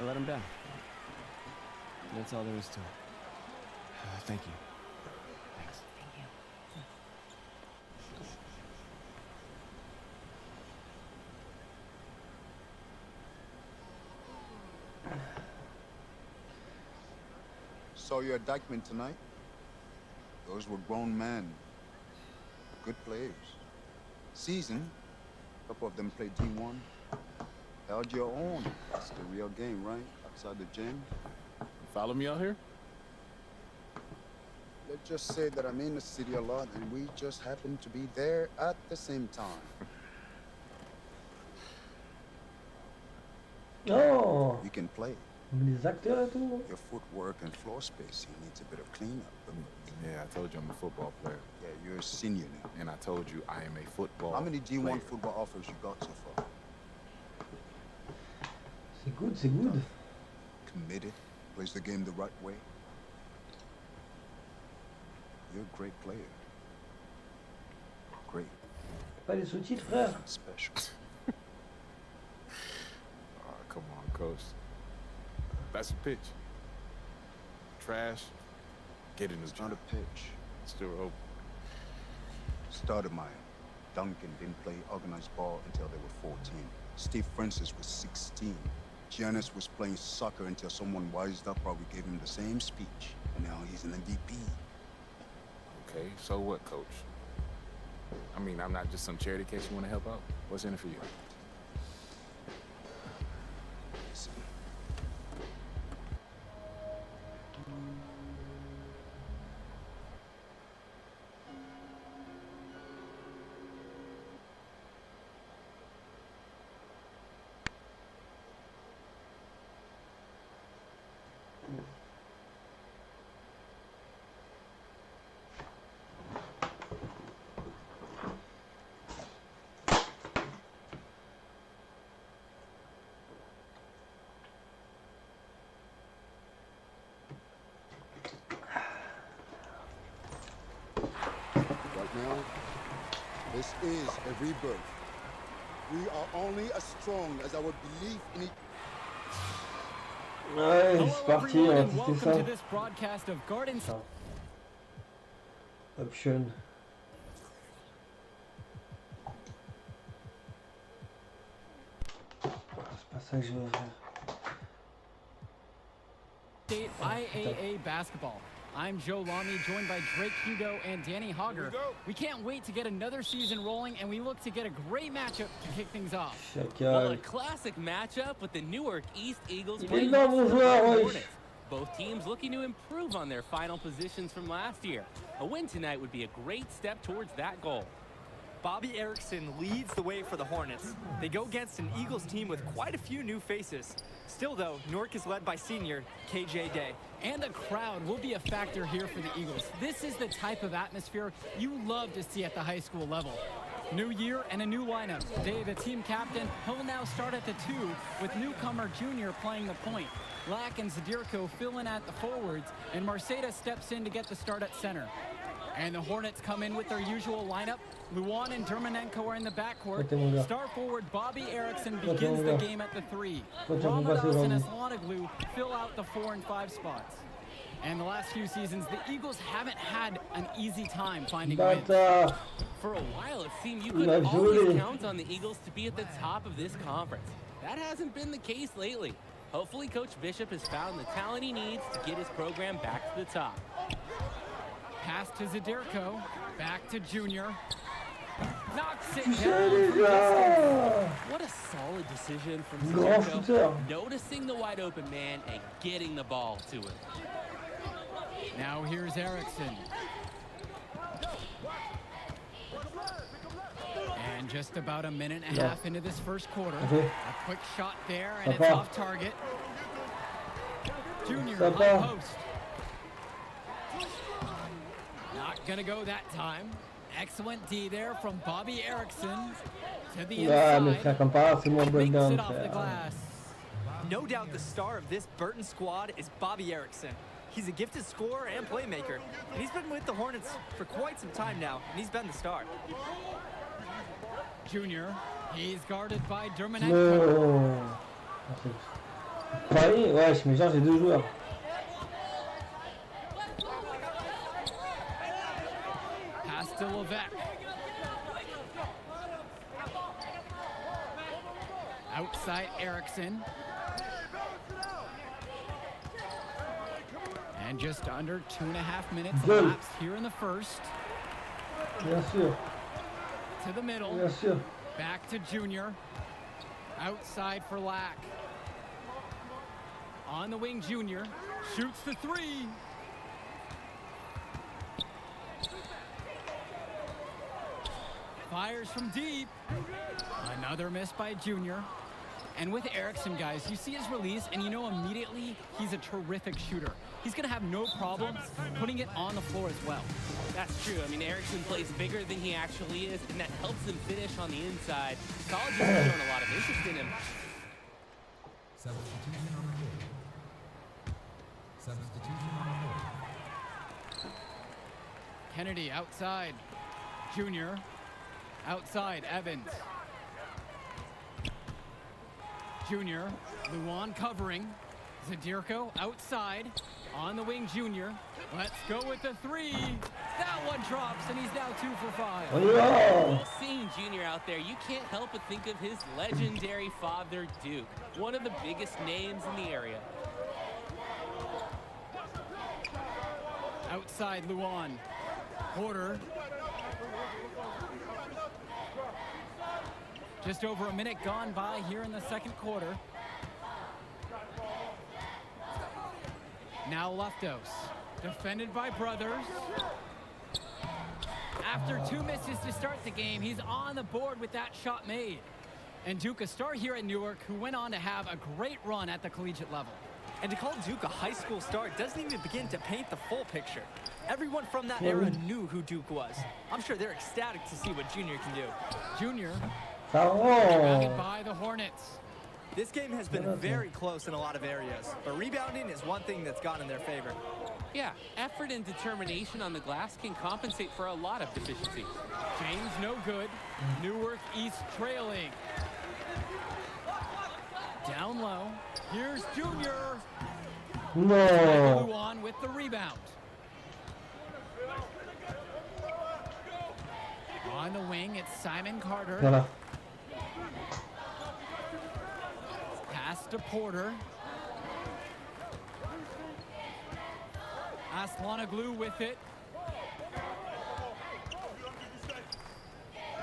let him down. That's all there is to it. Thank you. Thanks. Thank you. Saw you at Dykeman tonight. Those were grown men. Good players. Season, a couple of them played D1. Held your own. That's the real game, right? Outside the gym. You follow me out here? Let's just say that I'm in the city a lot and we just happen to be there at the same time. Oh, You can play. les acteurs et tout. Your footwork and floor spacing needs a bit of cleanup. Yeah, I told you I'm a football player. Yeah, you're a senior now. And I told you I am a football How many D1 player. football offers you got so far? C'est good, c'est good. Committed, plays the game the right way. You're a great player. Great. Pas les sous-titres, frère. Special. Oh, come on, coach. That's a pitch. Trash. Get in the It's not a pitch. Still open. Stoudemire, Duncan didn't play organized ball until they were 14. Steve Francis was 16. Giannis was playing soccer until someone wised up, probably gave him the same speech. And now he's an MVP. Okay, so what, coach? I mean, I'm not just some charity case you want to help out. What's in it for you? Listen. Right now, this is a rebirth. We are only as strong as our belief in it. Ouais, Hello, c'est parti, everyone, on va and tester welcome ça. to this broadcast of Garden. Attends. Option. C'est pas ça que je veux faire. State IAA basketball. I'm Joe Lamy, joined by Drake Hugo and Danny Hogger. We can't wait to get another season rolling, and we look to get a great matchup to kick things off. Well, a Chacal. classic matchup with the Newark East Eagles Il est playing là, mon the joueur, Stuttgart wesh. Hornets. Both teams looking to improve on their final positions from last year. A win tonight would be a great step towards that goal. Bobby Erickson leads the way for the Hornets. They go against an Eagles team with quite a few new faces. Still, though, Newark is led by senior KJ Day. And the crowd will be a factor here for the Eagles. This is the type of atmosphere you love to see at the high school level. New year and a new lineup. Dave, the team captain, he'll now start at the 2 with newcomer Junior playing the point. Lack and Zadirko fill in at the forwards, and Marceda steps in to get the start at center. And the Hornets come in with their usual lineup. Luan and Dermanenko are in the backcourt. Okay, mon gars. Star forward Bobby Erickson Okay, begins mon the gars. game at the 3. Okay, mon gars, Ramadas c'est and bon. Aslanoglu fill out the 4 and 5 spots. And the last few seasons, the Eagles haven't had an easy time finding wins. Bâtard. For a while, it seemed you could La always jolie. count on the Eagles to be at the top of this conference. That hasn't been the case lately. Hopefully, Coach Bishop has found the talent he needs to get his program back to the top. Pass to Zadirko. Back to Junior. Knocks it Les down. gars. What a solid decision from Grand Zadirko, shooter. noticing the wide open man and getting the ball to him. Now here's Erickson. And just about a minute and a Yeah. half into this first quarter. Okay. A quick shot there, and it's Papa. off target. Junior, Papa. high post. Not gonna go that time. Excellent D there from Bobby Erickson to the Ouais, mais frère, inside. comme par hasard, c'est mon Makes breakdown, it off the frère. glass. No doubt the star of this Burton squad is Bobby Erickson. He's a gifted scorer and playmaker, and he's been with the Hornets for quite some time now, and he's been the star. Junior, he's guarded by Dermanenko. No. Paris, ouais, mais genre j'ai deux joueurs. Pass to Levesque. Outside Erickson. And just under 2.5 minutes Good. elapsed here in the first. Bien sûr, To the middle. bien sûr. Back to Junior. Outside for Lack. On the wing, Junior. Shoots the three. Fires from deep. Another miss by Junior. And with Erickson, guys, you see his release, and you know immediately he's a terrific shooter. He's going to have no problem putting it on the floor as well. That's true. I mean, Erickson plays bigger than he actually is, and that helps him finish on the inside. College has shown a lot of interest in him. Substitution on the court. Substitution on the court. Kennedy outside. Junior. Outside, Evans. Junior. Luan covering. Zadirko outside. On the wing, Junior. Let's go with the three. That one drops, and he's now 2 for 5. On y va. Seeing Junior out there, you can't help but think of his legendary father, Duke, one of the biggest names in the area. Outside, Luan. Porter. Just over a minute gone by here in the second quarter. Now Leftos, defended by Brothers. After 2 misses to start the game, he's on the board with that shot made. And Duke, a star here at Newark, who went on to have a great run at the collegiate level. And to call Duke a high school star doesn't even begin to paint the full picture. Everyone from that era knew who Duke was. I'm sure they're ecstatic to see what Junior can do. Junior, Ça rounded va. by the Hornets. This game has been very close in a lot of areas, but rebounding is one thing that's gone in their favor. Yeah, effort and determination on the glass can compensate for a lot of deficiencies. James no good. Newark East trailing. Down low. Here's Junior. Non. Luan with the rebound. On the wing, it's Simon Carter. Voilà. Pass to Porter. Aslanoglu with it.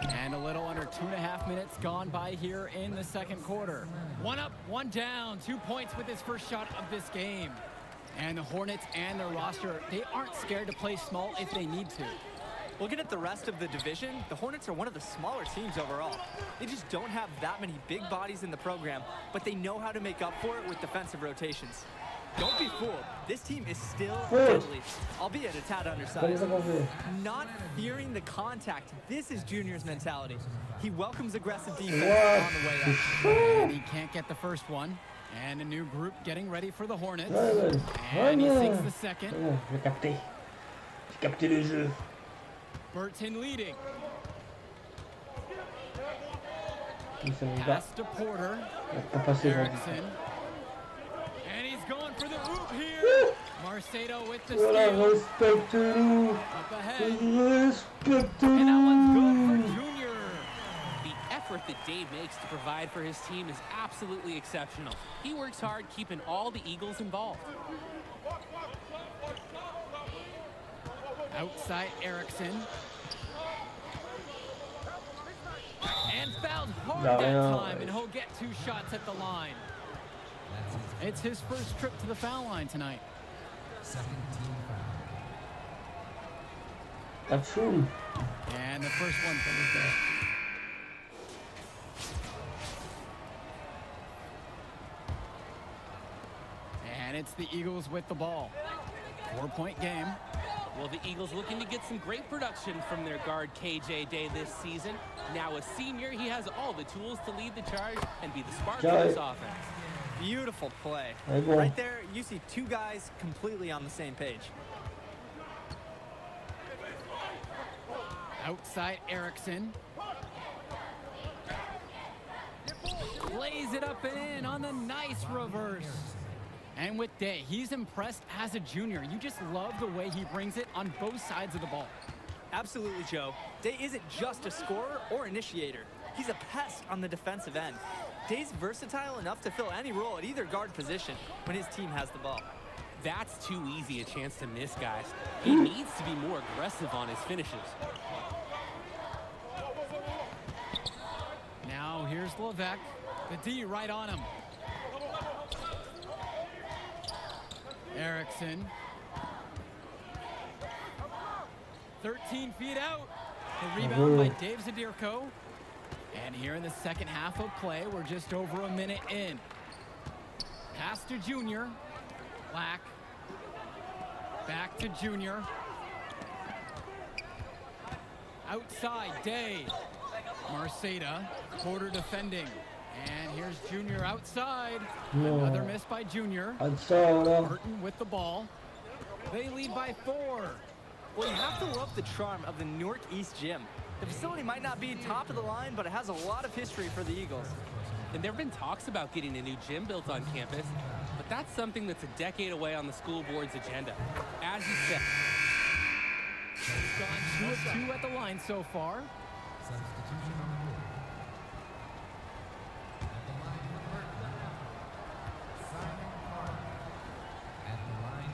And a little under 2.5 minutes gone by here in the second quarter. 1 up, 1 down, 2 points with his first shot of this game. And the Hornets and their roster, they aren't scared to play small if they need to. Looking at the rest of the division, the Hornets are one of the smaller teams overall. They just don't have that many big bodies in the program, but they know how to make up for it with defensive rotations. Don't be fooled. This team is still deadly, albeit a tad Pas undersized. les avoir fait. Not fearing the contact. This is Junior's mentality. He welcomes aggressive defense What? on the way up. And he can't get the first one. And a new group getting ready for the Hornets. Ouais, ouais. And he Ouais, sinks ouais. the second. C'est bon, j'ai capté. J'ai capté le jeu. Burton leading. Il s'en va. Pass to Porter. Pas passé vendu. Erickson. And he's going for the oop here. Marcedo with the Voilà, steal. respecte-nous. Up ahead. Respecte-nous. And that one's good for Junior. The effort that Dave makes to provide for his team is absolutely exceptional. He works hard keeping all the Eagles involved. Outside Erickson. And fouled hard No, that no. time, and he'll get 2 shots at the line. It's his first trip to the foul line tonight. Second team foul. That's true. And the first one for the day. And it's the Eagles with the ball. 4-point game. Well, the Eagles looking to get some great production from their guard KJ Day this season. Now a senior, he has all the tools to lead the charge and be the spark of this offense. Beautiful play. Ouais, bon. Right there, you see 2 guys completely on the same page. Outside Erickson. Lays lays it up and in on the nice reverse. And with Day, he's impressed as a junior. You just love the way he brings it on both sides of the ball. Absolutely, Joe. Day isn't just a scorer or initiator. He's a pest on the defensive end. Day's versatile enough to fill any role at either guard position when his team has the ball. That's too easy a chance to miss, guys. He needs to be more aggressive on his finishes. Now here's Levesque. The D right on him. Erickson. 13 feet out. The rebound by Dave Zadirko. And here in the second half of play, we're just over a minute in. Pass to Junior. Black. Back to Junior. Outside, Day. Marceda, Porter defending. And here's Junior outside. Another miss by Junior. Burton with the ball. They lead by 4. Well, you have to love the charm of the Newark East Gym. The facility might not be top of the line, but it has a lot of history for the Eagles. And there have been talks about getting a new gym built on campus, but that's something that's a decade away on the school board's agenda. As you said, He's gone 2 of 2 at the line so far. Substitution on the board. At the line for Burton, Simon Carter. At the line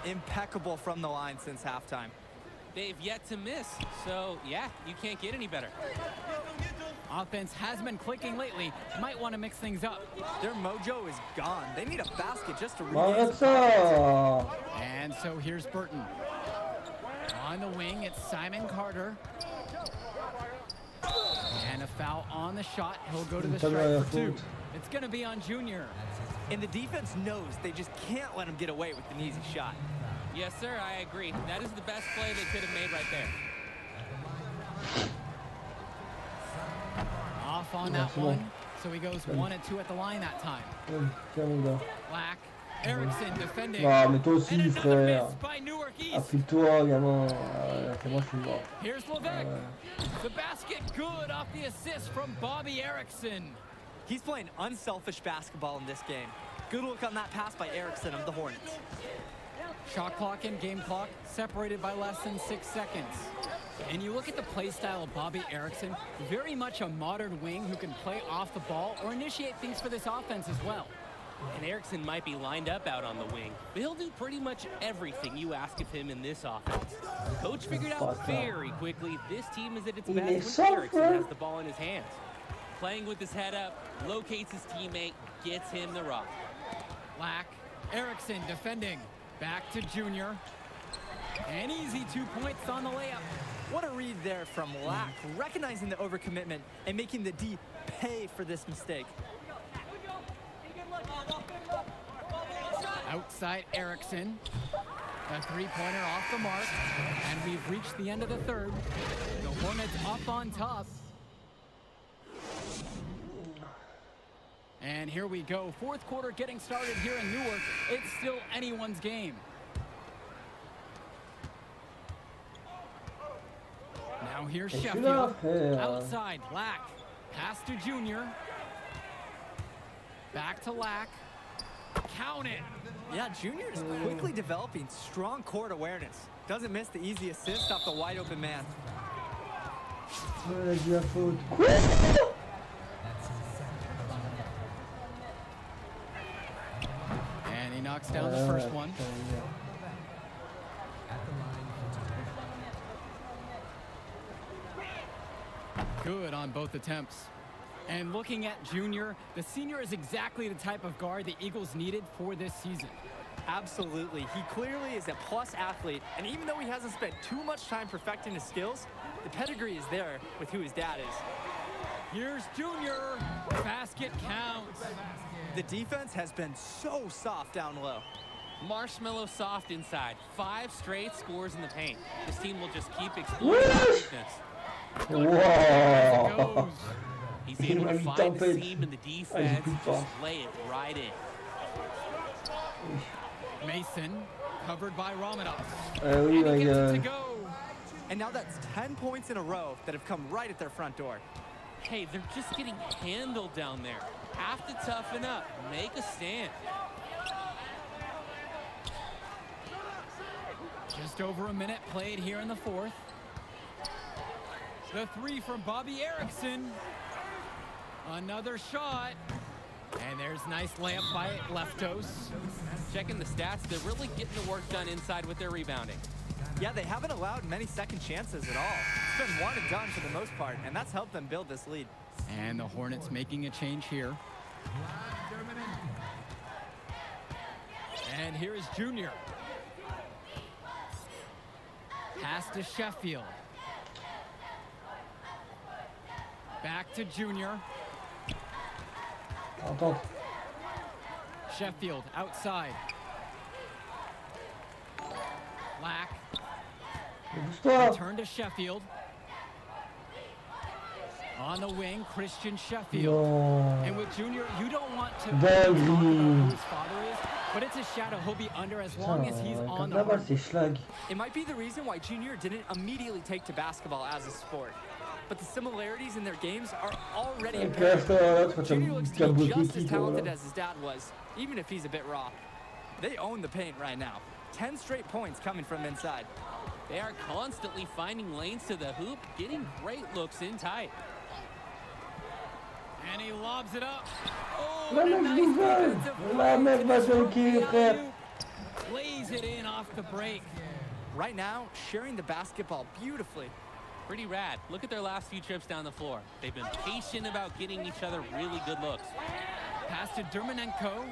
for Impeccable from the line since halftime. they've yet to miss, so yeah, you can't get any better. Offense has been clicking lately. Might want to mix things up. Their mojo is gone. They need a basket just to Marca! And so here's Burton. On the wing, it's Simon Carter. And a foul on the shot. He'll go to the strike for 2. It's going to be on Junior. And the defense knows they just can't let him get away with an easy shot. Yes, sir, I agree. That is the best play they could have made right there. Off on that one. So he goes 1 and 2 at the line that time. Black. Erickson defending. Ah, mais toi aussi, And another frère. miss by Newark East. Appuie-toi, gamin. C'est moi, je suis mort. Here's Levesque. The basket good off the assist from Bobby Erickson. He's playing unselfish basketball in this game. Good look on that pass by Erickson of the Hornets. Shot clock and game clock separated by less than 6 seconds. And you look at the play style of Bobby Erickson, very much a modern wing who can play off the ball or initiate things for this offense as well. And Erickson might be lined up out on the wing, but he'll do pretty much everything you ask of him in this offense. Coach figured out very quickly this team is at its best when Erickson has the ball in his hands. Playing with his head up, locates his teammate, gets him the rock. Black. Erickson defending. Back to Junior. An easy 2 points on the layup. What a read there from Lack, recognizing the overcommitment and making the D pay for this mistake. Outside Erickson. A three-pointer off the mark. And we've reached the end of the third. The Hornets up on top. And here we go. Fourth quarter getting started here in Newark. It's still anyone's game. Now here's Sheffield. Outside, Lack. Pass to Junior. Back to Lack. Count it. Yeah, Junior is quickly developing strong court awareness. Doesn't miss the easy assist off the wide open man. Ouais, j'ai la faute. And he knocks down the first one. Good on both attempts. And looking at Junior, the senior is exactly the type of guard the Eagles needed for this season. Absolutely. He clearly is a plus athlete, and even though he hasn't spent too much time perfecting his skills, the pedigree is there with who his dad is. Here's Junior. Basket counts. The defense has been so soft down low. Marshmallow soft inside. 5 straight scores in the paint. This team will just keep exploring weakness. Wow. He's able to find the seam in the defense and just lay it right in. Mason, covered by Ramadas. Oui, And he my gets it to God. go. And now that's 10 points in a row that have come right at their front door. Hey, they're just getting handled down there. Have to toughen up. Make a stand. Just over a minute played here in the fourth. The three from Bobby Erickson. Another shot. And there's nice layup by Leftos. Checking the stats, they're really getting the work done inside with their rebounding. Yeah, they haven't allowed many second chances at all. It's been one and done for the most part, and that's helped them build this lead. And the Hornets making a change here. And here is Junior. Pass to Sheffield. Back to Junior. Attends. Sheffield outside. Lack. Bouge-toi. Return to Sheffield. On the wing, Christian Sheffield. Non. And with Junior, you don't want to Dingue. talk about who his father is, but it's a shadow he'll be under as long as he's Putain, on comme the la balle, Hornets. c'est schlag. It might be the reason why Junior didn't immediately take to basketball as a sport. But the similarities in their games are already Ok, apparent. là, tu vois, Junior looks to be Gabo just Kiki, as toi, talented là. as his dad was, even if he's a bit raw. They own the paint right now. 10 straight points coming from inside. They are constantly finding lanes to the hoop, getting great looks in tight. And he lobs it up. Oh, La and a mec nice nouvelle. defensive La play mec to va disrupt dunker, the frère. alley-oop. Lays it in off the break. Right now, sharing the basketball beautifully. Pretty rad. Look at their last few trips down the floor. They've been patient about getting each other really good looks. Pass to Dermanenko.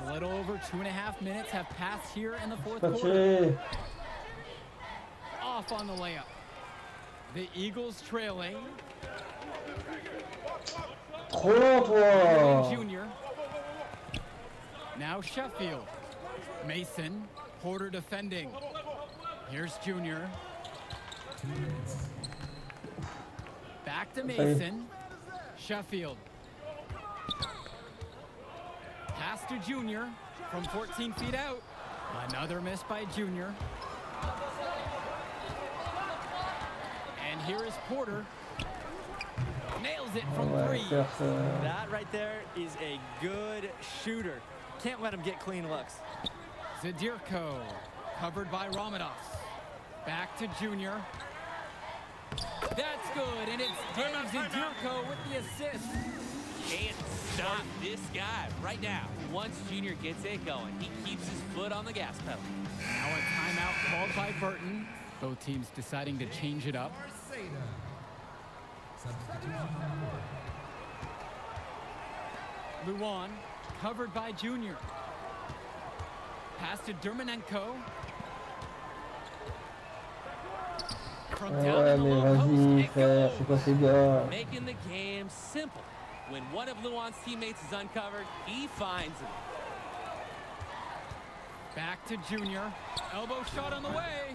A little over 2.5 minutes have passed here in the fourth quarter. Patché. Off on the layup. The Eagles trailing. Trop lent, toi. Junior. Now Sheffield. Mason. Porter defending. Here's Junior. Back to Mason. Sheffield. Pass to Junior from 14 feet out. Another miss by Junior. And here is Porter. Nails it from Ouais, three. faire ça. That right there is a good shooter. Can't let him get clean looks. Zadirko, covered by Ramadas. Back to Junior. That's good, and it's Dave Zadirko with the assist. Can't stop this guy right now. Once Junior gets it going, he keeps his foot on the gas pedal. Now a timeout called by Burton. Both teams deciding to change it up. Seda. Substitution on the board. Luan, covered by Junior. Pass to Dermanenko. From down Ouais, in the mais low post, vas-y, it frère, goes. c'est quoi ces gars? Making the game simple. When one of Luan's teammates is uncovered, he finds him. Back to Junior. Elbow shot on the way.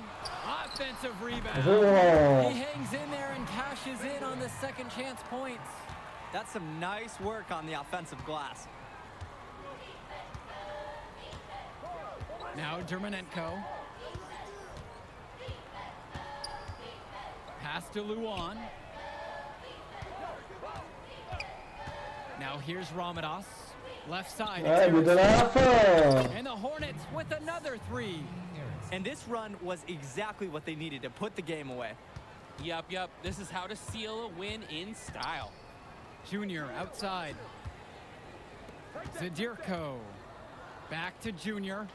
Offensive rebound. Oh. He hangs in there and cashes in on the second chance points. That's some nice work on the offensive glass. Now Dermanenko. Pass to Luan. Now here's Ramadas. Left side. Ouais, It's mais de la fin. and the Hornets with another three. And this run was exactly what they needed to put the game away. Yup. This is how to seal a win in style. Junior outside. Zadirko. Back to Junior.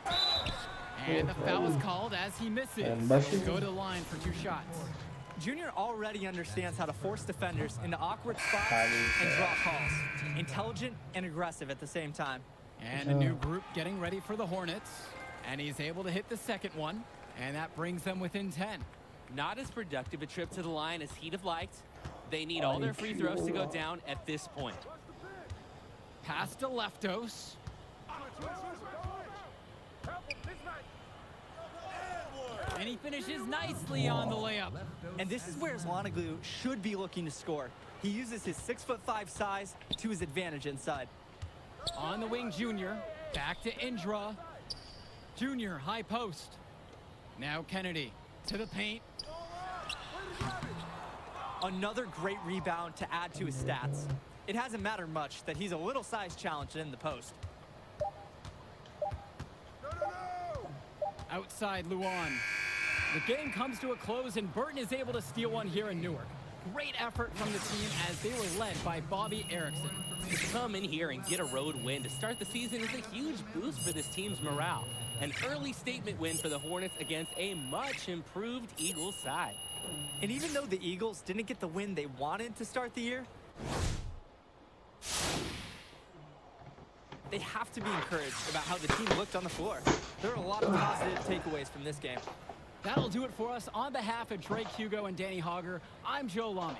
And the foul is called as he misses. And Bashi. He'll go to the line for two shots. Junior already understands how to force defenders into awkward spots and draw calls. Intelligent and aggressive at the same time. And a new group getting ready for the Hornets. And he's able to hit the second one. And that brings them within 10. Not as productive a trip to the line as he'd have liked. They need all their free throws to go down at this point. Pass to Leftos. And he finishes nicely on the layup. And this is where Zlanoglu should be looking to score. He uses his 6'5" size to his advantage inside. On the wing, Junior. Back to Indra. Junior, high post. Now Kennedy to the paint. Another great rebound to add to his stats. It hasn't mattered much that he's a little size challenged in the post. Outside Luan. The game comes to a close, and Burton is able to steal one here in Newark. Great effort from the team as they were led by Bobby Erickson. To come in here and get a road win to start the season is a huge boost for this team's morale. An early statement win for the Hornets against a much improved Eagles side. And even though the Eagles didn't get the win they wanted to start the year, they have to be encouraged about how the team looked on the floor. There are a lot of positive takeaways from this game. That'll do it for us. On behalf of Drake Hugo and Danny Hogger, I'm Joe Lamy.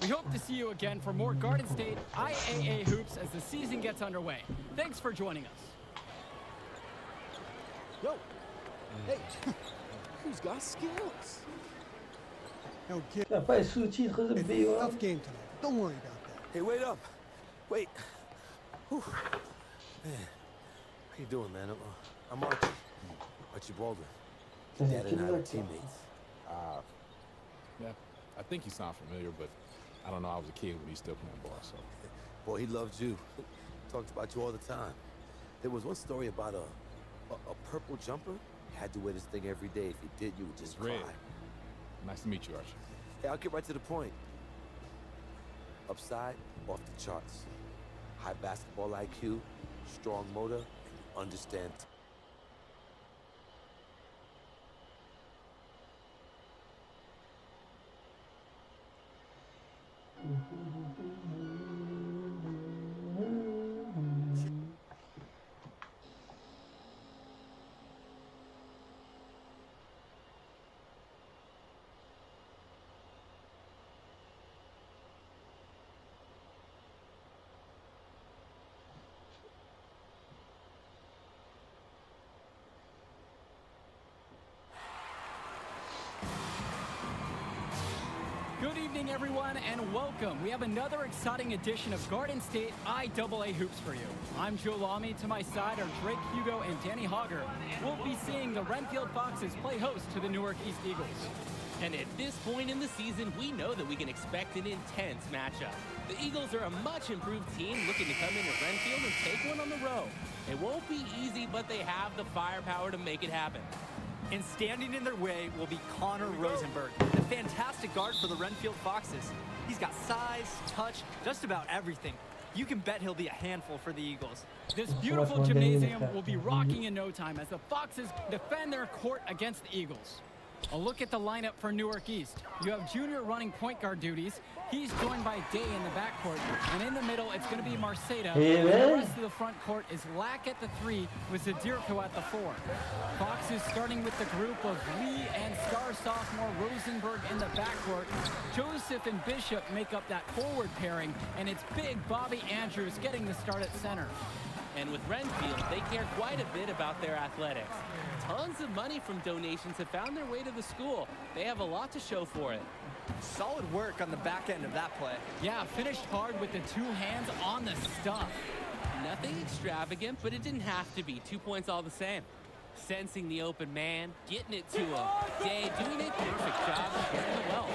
We hope to see you again for more Garden State IAA hoops as the season gets underway. Thanks for joining us. Yo, hey, who's got skills? Yo, kid, Rapaz, esse título é meio. tough game tonight. Don't worry about that. Hey, wait up. Wait. Whew. Man, how you doing, man? I'm Archie. Archie Baldwin. Dad and I are teammates. Yeah, I think you sound familiar, but I don't know. I was a kid when he still playing ball, so. Boy, he loved you. Talked about you all the time. There was one story about a purple jumper. You had to wear this thing every day. If you did, you would just cry. Red. Nice to meet you, Archie. Hey, I'll get right to the point. Upside, off the charts. High basketball IQ, strong motor, and understand. Good evening, everyone, and welcome. We have another exciting edition of Garden State IAA Hoops for you. I'm Joe Lamy. To my side are Drake Hugo and Danny Hogger. We'll be seeing the Renfield Foxes play host to the Newark East Eagles. And at this point in the season, we know that we can expect an intense matchup. The Eagles are a much improved team looking to come into Renfield and take one on the road. It won't be easy, but they have the firepower to make it happen. And standing in their way will be Connor Rosenberg, the fantastic guard for the Renfield Foxes. He's got size, touch, just about everything. You can bet he'll be a handful for the Eagles. This beautiful gymnasium will be rocking in no time as the Foxes defend their court against the Eagles. A look at the lineup for Newark East. You have Junior running point guard duties. He's joined by Day in the backcourt. And in the middle, it's going to be Marceda. And the rest of the front court is Lack at the 3 with Zadirko at the 4. Foxes starting with the group of Lee and star sophomore Rosenberg in the backcourt. Joseph and Bishop make up that forward pairing. And it's big Bobby Andrews getting the start at center. And with Renfield, they care quite a bit about their athletics. Tons of money from donations have found their way to the school. They have a lot to show for it. Solid work on the back end of that play. Yeah, finished hard with the 2 hands on the stuff. Nothing extravagant, but it didn't have to be. 2 points all the same. Sensing the open man, getting it to him. Day doing a perfect job of sharing the well.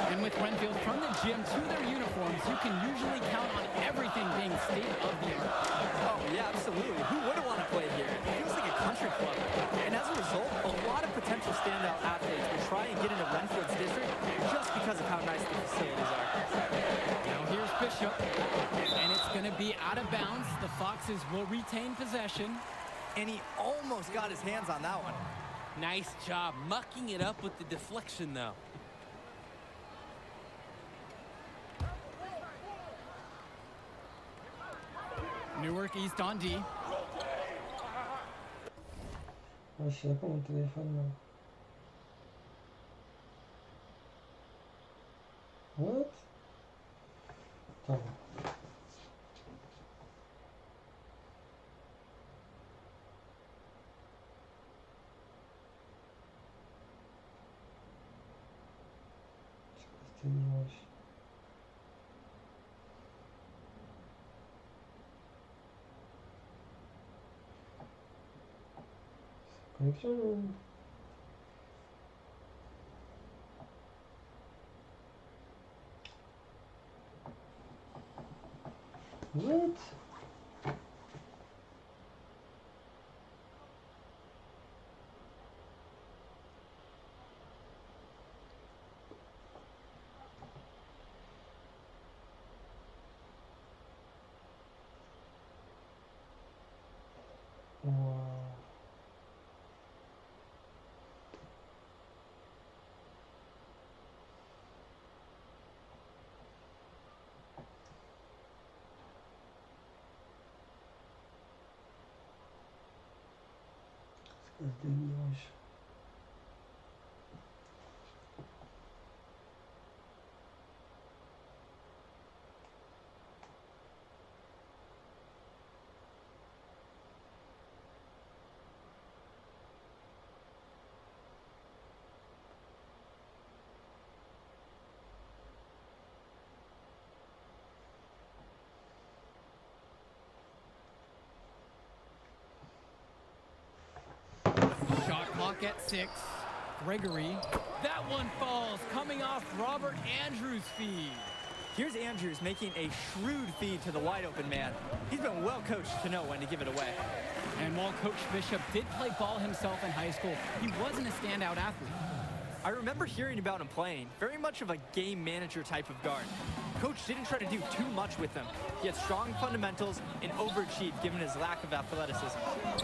And with Renfield from the gym to their uniforms, you can usually count on everything being state of the art. Oh, yeah, absolutely. Who wouldn't want to play here? It feels like a country club. And as a result, a lot of potential standout athletes will try and get into Renfield's district just because of how nice the facilities are. Now here's Bishop, and it's going to be out of bounds. The Foxes will retain possession. And he almost got his hands on that one. Nice job mucking it up with the deflection, though. Newark East on D. Oxe, é como o telefone não. What? Tá bom. Hoje. Connection. What? Wow. Espèce de nuage. Shot clock at 6. Gregory. That one falls, coming off Robert Andrews' feed. Here's Andrews making a shrewd feed to the wide open man. He's been well coached to know when to give it away. And while Coach Bishop did play ball himself in high school, he wasn't a standout athlete. I remember hearing about him playing, very much of a game manager type of guard. Coach didn't try to do too much with him. He had strong fundamentals and overachieved given his lack of athleticism.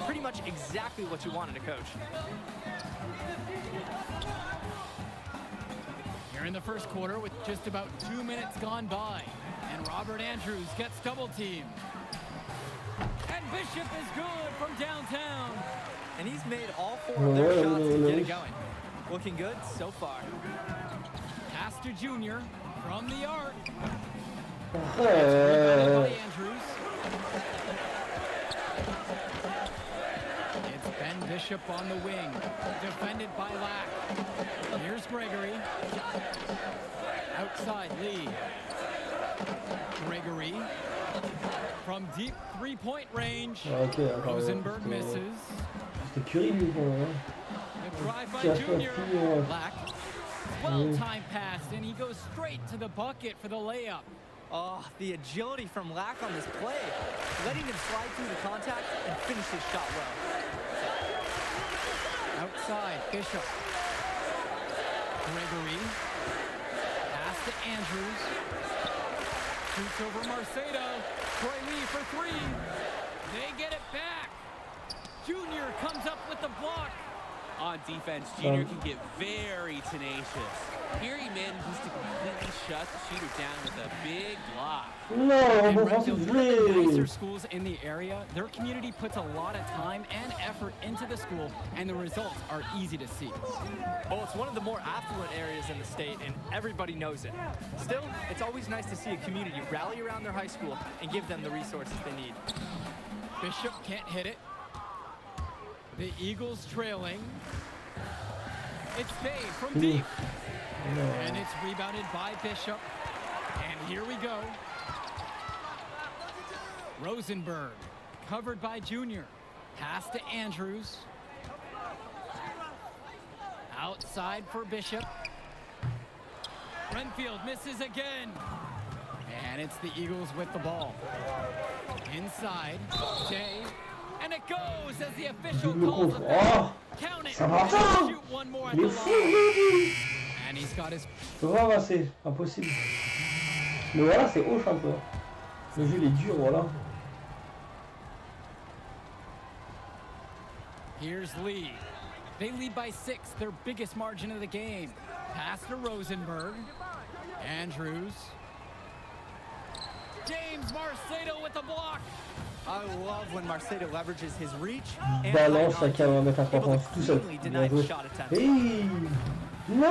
Pretty much exactly what you wanted a coach. Here in the first quarter with just about 2 minutes gone by. And Robert Andrews gets double teamed. And Bishop is good from downtown. And he's made all 4 of their shots to get it going. Looking good so far. Pass to Junior from the arc. Uh, By Andrews. It's Ben Bishop on the wing. Defended by Lack. Here's Gregory. Outside Lee. Gregory. From deep three-point range. Ok, Rosenberg misses. C'était Curie lui pour moi. The drive by Just Junior. a few, Black. Well-timed pass, and he goes straight to the bucket for the layup. Oh, the agility from Lack on this play. Letting him slide through the contact and finish his shot well. Outside, Bishop. Gregory. Pass to Andrews. Shoots over Marcedo. Troy Lee for 3. They get it back. Junior comes up with the block. On defense, Junior can get very tenacious. Here he manages to completely shut the shooter down with a big block. Non, And bon Renfield's français. one of the nicer schools in the area. Their community puts a lot of time and effort into the school, and the results are easy to see. Oh, it's one of the more affluent areas in the state, and everybody knows it. Still, it's always nice to see a community rally around their high school and give them the resources they need. Bishop can't hit it. The Eagles trailing. It's Fade from deep. And it's rebounded by Bishop. And here we go. Rosenberg, covered by Junior. Pass to Andrews. Outside for Bishop. Renfield misses again. And it's the Eagles with the ball. Inside, Day. And it goes as the official calls it. Oh, Count it. ça va pas. Shoot one more at Il the est fou, line. lui. And he's got his Je peux pas ramasser, impossible. Mais voilà, c'est hoche un peu. Le jeu il est dur, voilà. Here's Lee. They lead by 6, their biggest margin of the game. Pass to Rosenberg. Andrews. James Marcedo with the block. I love when Marcedo leverages his reach and Balance height à on 40 mètres à 3 able points, to tout seul. cleanly Bien deny the joué. shot attempt. Hey, non.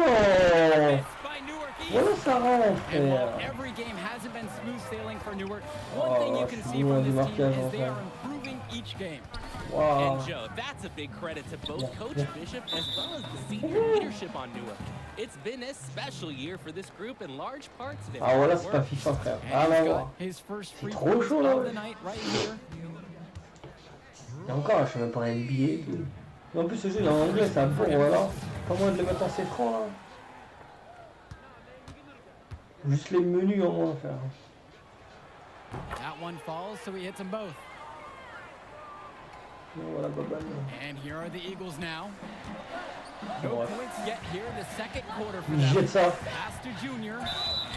By Newark East. Voilà, ça rentre, And while frère. every game hasn't been smooth sailing for Newark, one thing you can see loin from du this team marquage, is they enfin. are improving each game. Wow. And Joe, that's a big credit to both Coach Bishop as well as the senior leadership on Newark. It's been a special year for this group in large parts of it. Ah voilà, c'est pas FIFA, frère. And Ah he's non, got non. his first free trop throws chaud, là, of ouais. the night right here. Et encore, je suis même pas un NBA et tout. Et en plus, ce jeu il est en anglais, c'est un bon, voilà. Comment de le mettre en C-franc là. Juste les menus en moins, frère. That that one falls, so he hits them both. Voilà, Boban. And here are the Eagles now. No Ouais. points yet here in the second quarter for Il them. jette ça. Pass to Junior.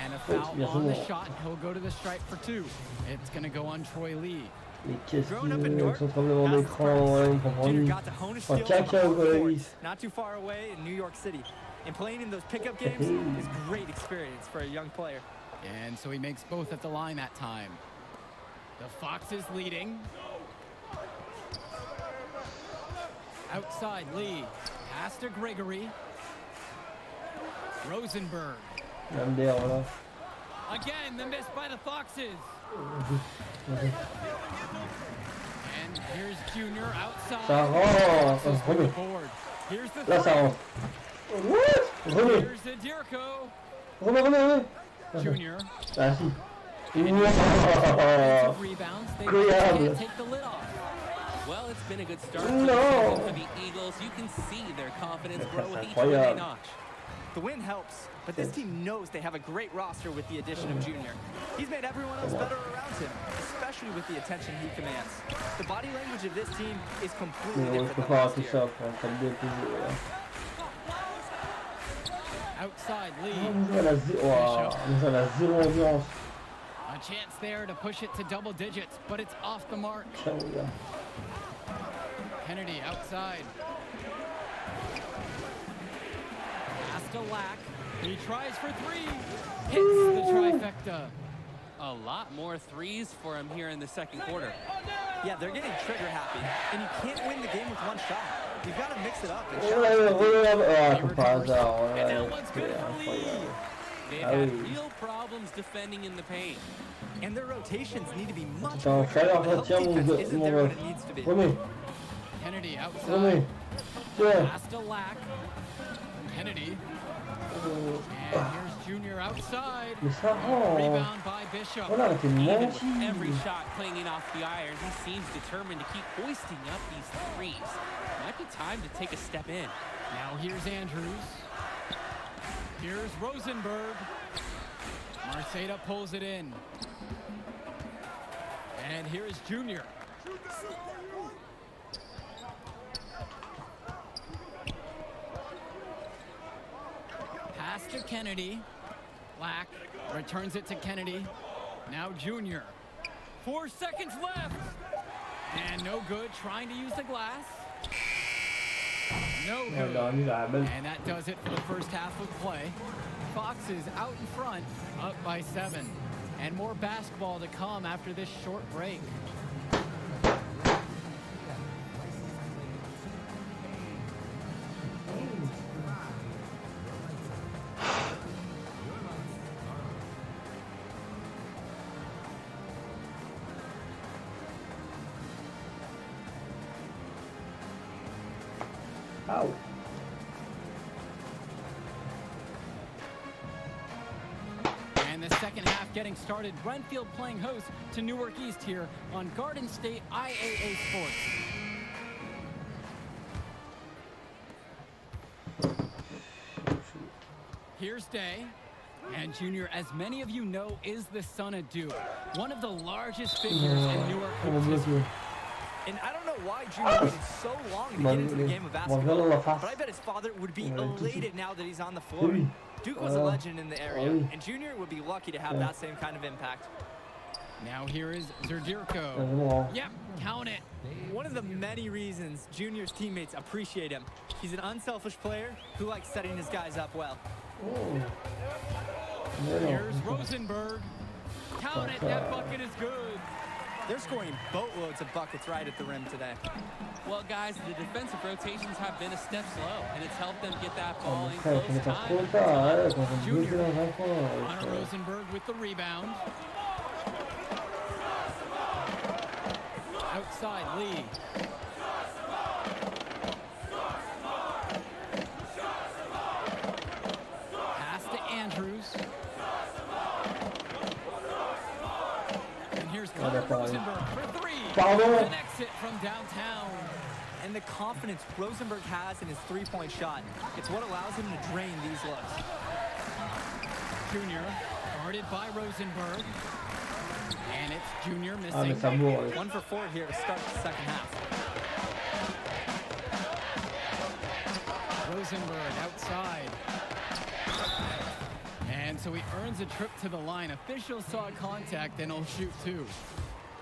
And a foul bien on the joué. shot. He'll go to the stripe for 2. It's going to go on Troy Lee. Mais qu'est-ce Growing qu'il up in veut avec Newark, son tremblement that's d'écran, the ouais, il difference. comprend Junior lui. got to hone his Un skills on the caca hard au courts, Golis. not too far away in New York City. And playing in those pickup games is great experience for a young player. And so he makes both at the line that time. The Foxes leading. Outside Lee. Pass to Gregory. Rosenberg. Lambert, voilà. Again, the miss by the Foxes. And here's Junior outside. Ça rentre. Foxes with the Remets. board. Here's the Là, ça three. rentre. What? Remets. Here's the Dirko. Remets. Junior. Ah si. Offensive rebounds. They Incroyable. can't take the lid off. Well, it's been a good start for No. the Eagles. You can see their confidence grow with each Incroyable. win they notch. The win helps, but this team knows they have a great roster with the addition of Junior. He's made everyone else better around him, especially with the attention he commands. The body language of this team is completely Mais on different peut than pas last rater year. ça, frère. Ça me déplaise, là. Outside Oh, Lee. nous on a zéro, ouah, nous on a zéro ambiance. A chance there to push it to double digits, but it's off the mark. Tiens, les gars. Kennedy outside. Pass to Lack. He tries for 3. Hits the trifecta. A lot more threes for him here in the second quarter. Yeah, they're getting trigger happy, and you can't win the game with one shot. You've got to mix it up. And Ouais, shots ouais, can be- ouais, ah, comme par hasard, And ouais, that one's good c'est for Lee. incroyable. They've Ah had oui. real problems defending in the paint. And their rotations need to be much Attends, quicker. Fallard, The help tiens mon defense isn't there mon when it needs to be. Remets, Kennedy outside. remets. Tiens. Pass to Lack. Kennedy. And here's Junior outside. Mais ça rentre. Rebound by Bishop. Voilà, arrêtez de Even with mentir. every shot clinging off the iron, he seems determined to keep hoisting up these threes. Might be time to take a step in. Now here's Andrews. Here's Rosenberg. Marceda pulls it in. And here is Junior. Pass to Kennedy. Black returns it to Kennedy. Now Junior. 4 seconds left. And no good, trying to use the glass. No Ouais, good. il a remis la balle. And that does it for the first half of play. Foxes out in front, up by 7. And more basketball to come after this short break. Ow. And the second half getting started. Renfield playing host to Newark East here on Garden State IAA Sports. Here's Day. And Junior, as many of you know, is the son of Duke, one of the largest figures in Newark On va hoops history. bloquer. And I don't know why Junior waited so long to get into the game of basketball, but I bet his father would be elated now that he's on the floor. Oui. Duke was a legend in the area, Oui. and Junior would be lucky to have that same kind of impact. Now here is Zerdirko. Bon. Yep, count it. One of the many reasons Junior's teammates appreciate him. He's an unselfish player who likes setting his guys up well. Oh. Mais non. Here's Rosenberg. Count it, that bucket is good. They're scoring boatloads of buckets right at the rim today. Well, guys, the defensive rotations have been a step slow, and it's helped them get that ball in Frère, close on est pas trop time. tard, hein, quand on Junior. bloque dans un coin. Connor Rosenberg with the rebound. Outside Lee. Pass to Andrews. And here's Connor d'accord. Rosenberg for 3. Pardon. Connects it from downtown. And the confidence Rosenberg has in his three-point shot, it's what allows him to drain these looks. Junior, guarded by Rosenberg. And it's Junior Ah, mais missing. ça bourre. 1 for 4 here to start the second half. Rosenberg outside. And so he earns a trip to the line. Officials saw contact and he'll shoot 2.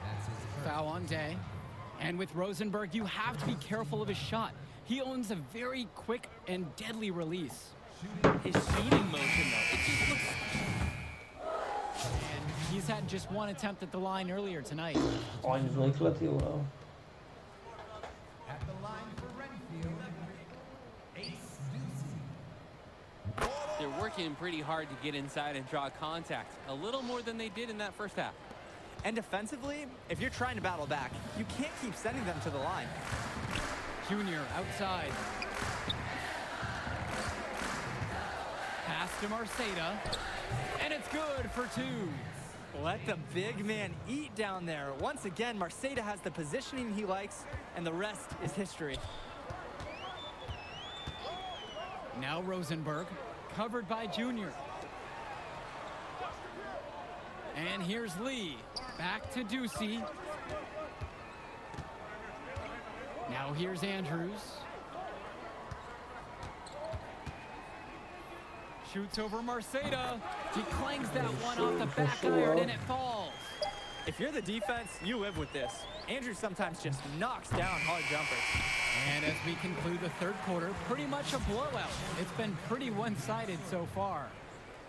That's his first. Foul on Day. And with Rosenberg, you have to be careful of his shot. He owns a very quick and deadly release. His shooting motion, though, it just looks... And he's had just 1 attempt at the line earlier tonight. Oh, ils nous ont éclaté, voilà. At the line for Renfield, Ace Ducey. They're working pretty hard to get inside and draw contact. A little more than they did in that first half. And defensively, if you're trying to battle back, you can't keep sending them to the line. Junior outside. Pass to Marceda. And it's good for 2. Let the big man eat down there. Once again, Marceda has the positioning he likes, and the rest is history. Now Rosenberg, covered by Junior. And here's Lee. Back to Ducey. Now here's Andrews. Shoots over Marceda. He clangs that one off the back iron and it falls. If you're the defense, you live with this. Andrews sometimes just knocks down hard jumpers. And as we conclude the third quarter, pretty much a blowout. It's been pretty one-sided so far.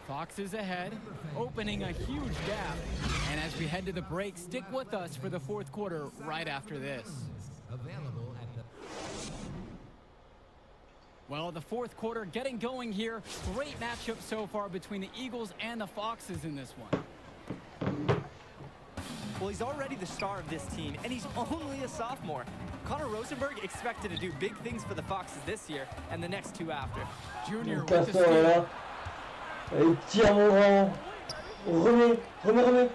Fox is ahead, opening a huge gap. And as we head to the break, stick with us for the fourth quarter right after this. Available at the... Well, the fourth quarter getting going here. Great matchup so far between the Eagles and the Foxes in this one. Well, he's already the star of this team, and he's only a sophomore. Connor Rosenberg expected to do big things for the Foxes this year and the next 2 after. Junior with the Castor est là. steal. Il tire mon grand. Remets.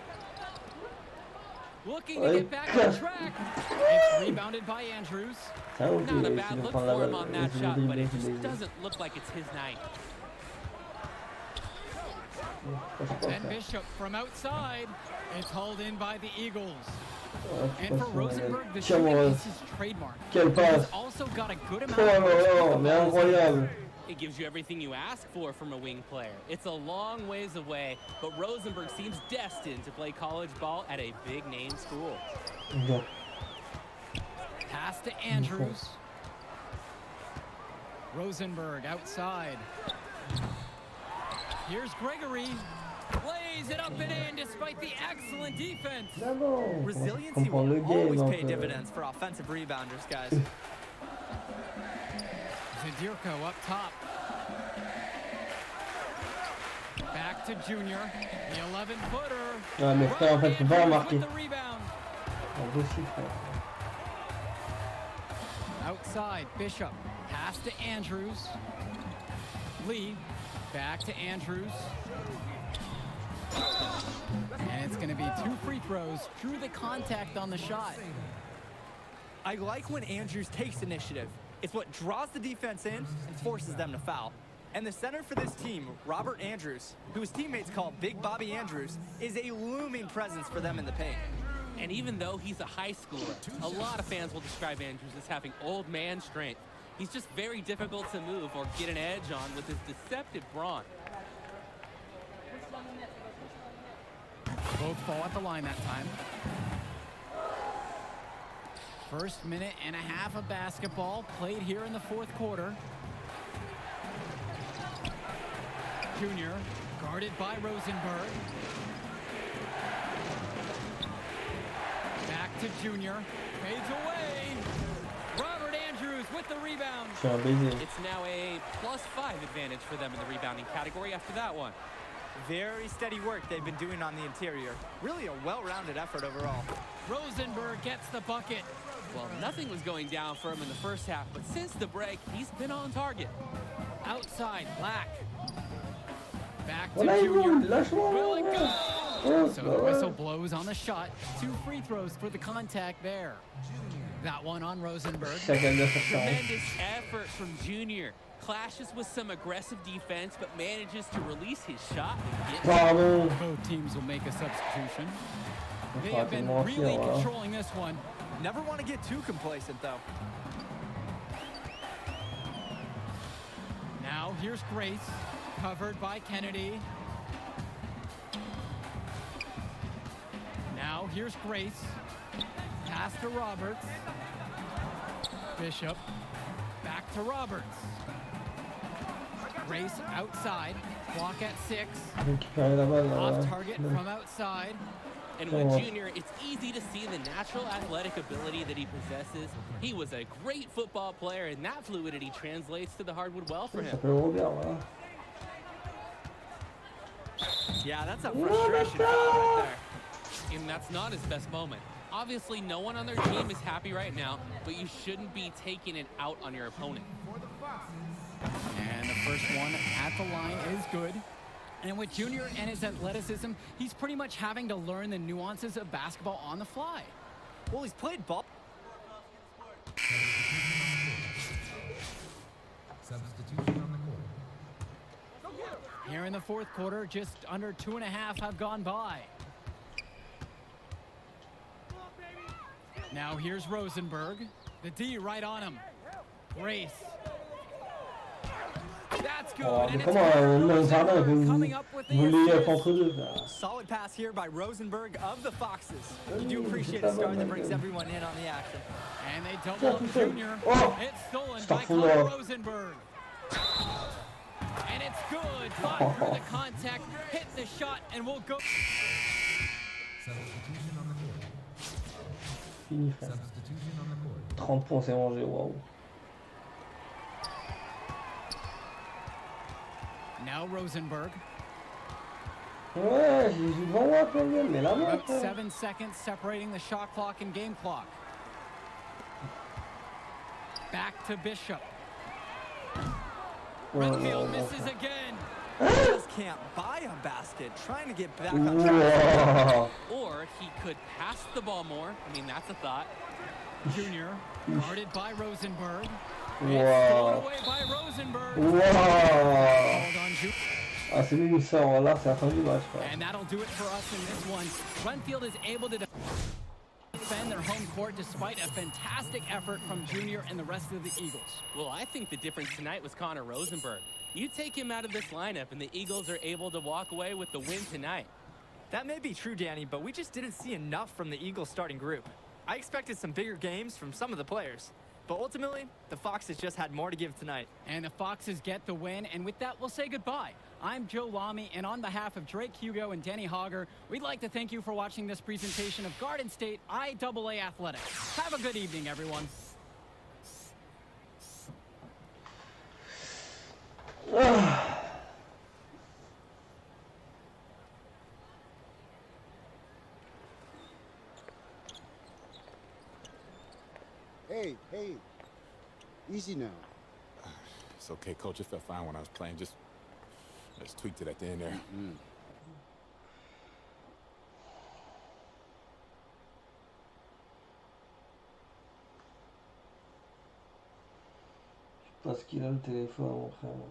Looking to get back on track. It's rebounded by Andrews. Ça, ok, Not a je bad vais look prendre for la him on balle. that Je vais shot, but dribbler, it je vais just dribbler. doesn't look like it's his night. And Bishop from outside. It's hauled in by the Eagles. Ouais, And for attention, Rosenberg, the tiens, shooting moi. is his trademark. Quelle He's passe. also got a good Oh amount of là là, mais incroyable. It gives you everything you ask for from a wing player. It's a long ways away, but Rosenberg seems destined to play college ball at a big-name school. Bon. Pass to Andrews. Rosenberg outside. Here's Gregory. Lays it up and in despite the excellent defense. D'abord, Resiliency comprendre le will game. always un pay peu. dividends for offensive rebounders, guys. Zadirko up top. Back to Junior. The 11-footer. Ouais, mais frère, en fait, tu vas remarquer. With the rebound. Impossible, frère. Outside, Bishop. Pass to Andrews. Lee. Back to Andrews. And it's going to be 2 free throws. Drew the contact on the shot. I like when Andrews takes initiative. It's what draws the defense in and forces them to foul. And the center for this team, Robert Andrews, who his teammates call Big Bobby Andrews, is a looming presence for them in the paint. And even though he's a high schooler, a lot of fans will describe Andrews as having old man strength. He's just very difficult to move or get an edge on with his deceptive brawn. Both fall at the line that time. First minute and a half of basketball played here in the fourth quarter. Junior guarded by Rosenberg. Back to Junior. Fades away. Robert Andrews with the rebound. C'est un baiser. It's now a +5 advantage for them in the rebounding category after that one. Very steady work they've been doing on the interior. Really a well-rounded effort overall. Rosenberg gets the bucket. Well, nothing was going down for him in the first half, but since the break, he's been on target. Outside, Black. Back to Voilà, il Junior. roule, lâche-moi. Will it go? Oh, So bah the ouais. whistle blows on the shot. 2 free throws for the contact there. That one on Rosenberg. Chacun doit faire ça. Tremendous effort from Junior. Clashes with some aggressive defense, but manages to release his shot and get Pardon. Both teams will make a substitution. They have been really controlling this one. Never want to get too complacent, though. Now here's Grace, covered by Kennedy. Now here's Grace. Pass to Roberts. Bishop. Back to Roberts. Grace outside. Clock at 6. Off target from outside. And with Junior, it's easy to see the natural athletic ability that he possesses. He was a great football player, and that fluidity translates to the hardwood well for him. Yeah, that's a frustration right there. And that's not his best moment. Obviously, no one on their team is happy right now, but you shouldn't be taking it out on your opponent. And the first one at the line is good. And with Junior and his athleticism, he's pretty much having to learn the nuances of basketball on the fly. Well, he's played ball. Substitution on the court. Here in the fourth quarter, just under 2.5 have gone by. Now here's Rosenberg. The D right on him. Grace. That's good. Oh, And mais comment coming up with the voulez assist. contre deux? Solid pass here by Rosenberg of the Foxes. You do appreciate a star that brings everyone in on the action. And they double up Junior. Oh. It's stolen by Stuff Connor full. Rosenberg. And it's good. Fought through the contact, hit the shot, and we'll go. Substitution on the court. Fini, frère. Substitution on the court. 30 points, c'est mangé, waouh. Now Rosenberg. Ouais, j'ai devant moi, Pelgrim, mais là, About 7 seconds separating the shot clock and game clock. Back to Bishop. Redfield misses again. Just can't buy a basket. Trying to get back on track. Or he could pass the ball more. I mean, that's a thought. Junior, guarded by Rosenberg. It's Wow. thrown away by Rosenberg. Wow. Called on Junior. Ah, c'est lui qui sort là, c'est la fin du match, frère. And that'll do it for us in this one. Renfield is able to defend their home court despite a fantastic effort from Junior and the rest of the Eagles. Well, I think the difference tonight was Connor Rosenberg. You take him out of this lineup, and the Eagles are able to walk away with the win tonight. That may be true, Danny, but we just didn't see enough from the Eagles starting group. I expected some bigger games from some of the players. But ultimately, the Foxes just had more to give tonight. And the Foxes get the win, and with that, we'll say goodbye. I'm Joe Lamy, and on behalf of Drake Hugo and Denny Hogger, we'd like to thank you for watching this presentation of Garden State IAA Athletics. Have a good evening, everyone. Hey, easy now. It's okay, Coach. It felt fine when I was playing. Just tweaked it at the end there. Parce qu'il a le téléphone, mon frère.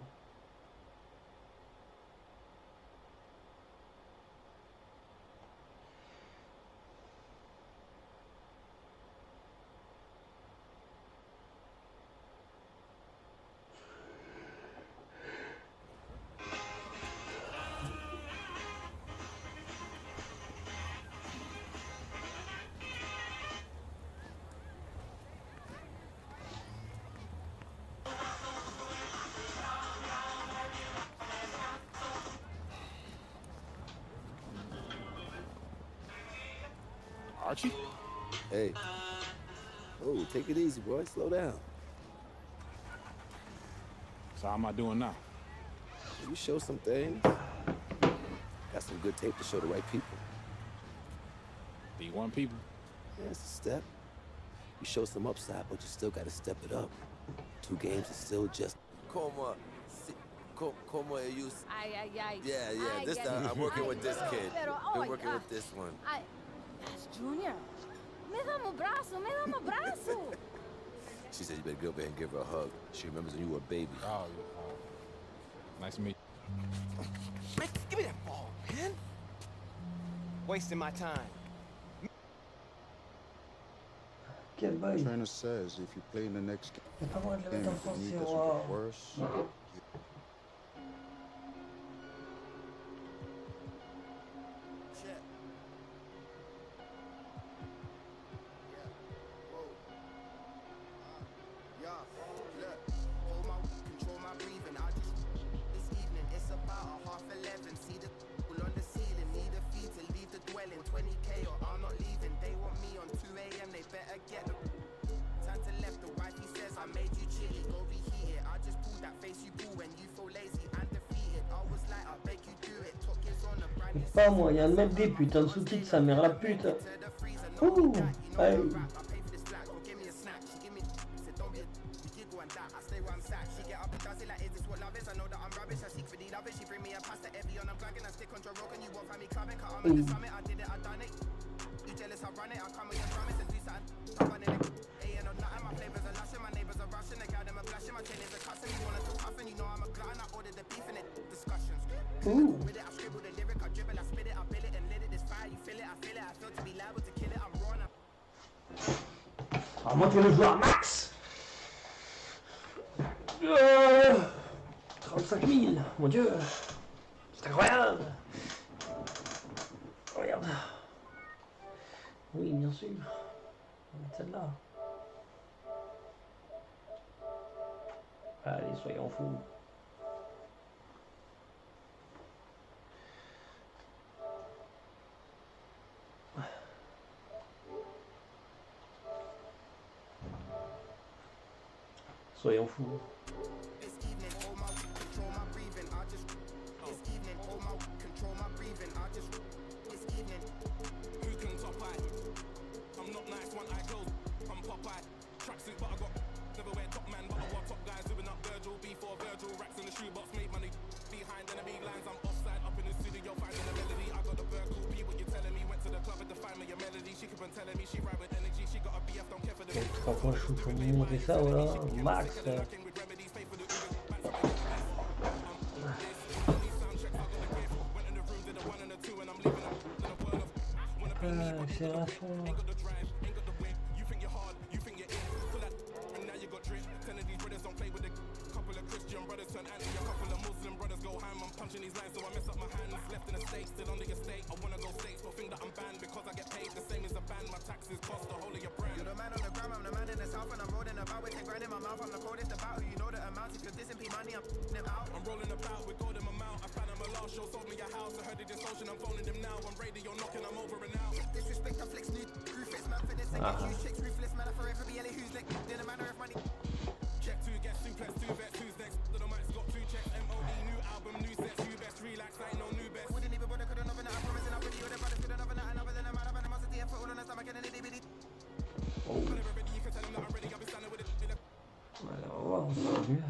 Archie? Hey. Oh, take it easy, boy. Slow down. So how am I doing now? You show some things. Got some good tape to show the right people. D1 people? Yeah, it's a step. You show some upside, but you still got to step it up. 2 games is still just... Como you... Yeah, this time I'm working with this kid. Been working with this one. That's Junior. Me dá um abraço. She said you better go over there and give her a hug. She remembers when you were a baby. Oh, nice to meet Man, give me that ball, man. Wasting my time. Quel bail. Trainer says if you play in the next Y'a pas moyen de le game, mettre en the knee français, doesn't waouh. get worse. Pas moyen de mettre des putains de sous-titres, sa mère la pute. Ouh, hey. Ooh. Ah, moi, tu veux le jouer à max 35 000, mon Dieu. C'est incroyable. Regarde. Oui, bien sûr. On va mettre celle-là. Allez, soyons fous. Soyons fous. Franchement, je peux vous montrer ça, voilà, max. Accélération. Ah. Oh. Alors, on va voir, on sent mieux.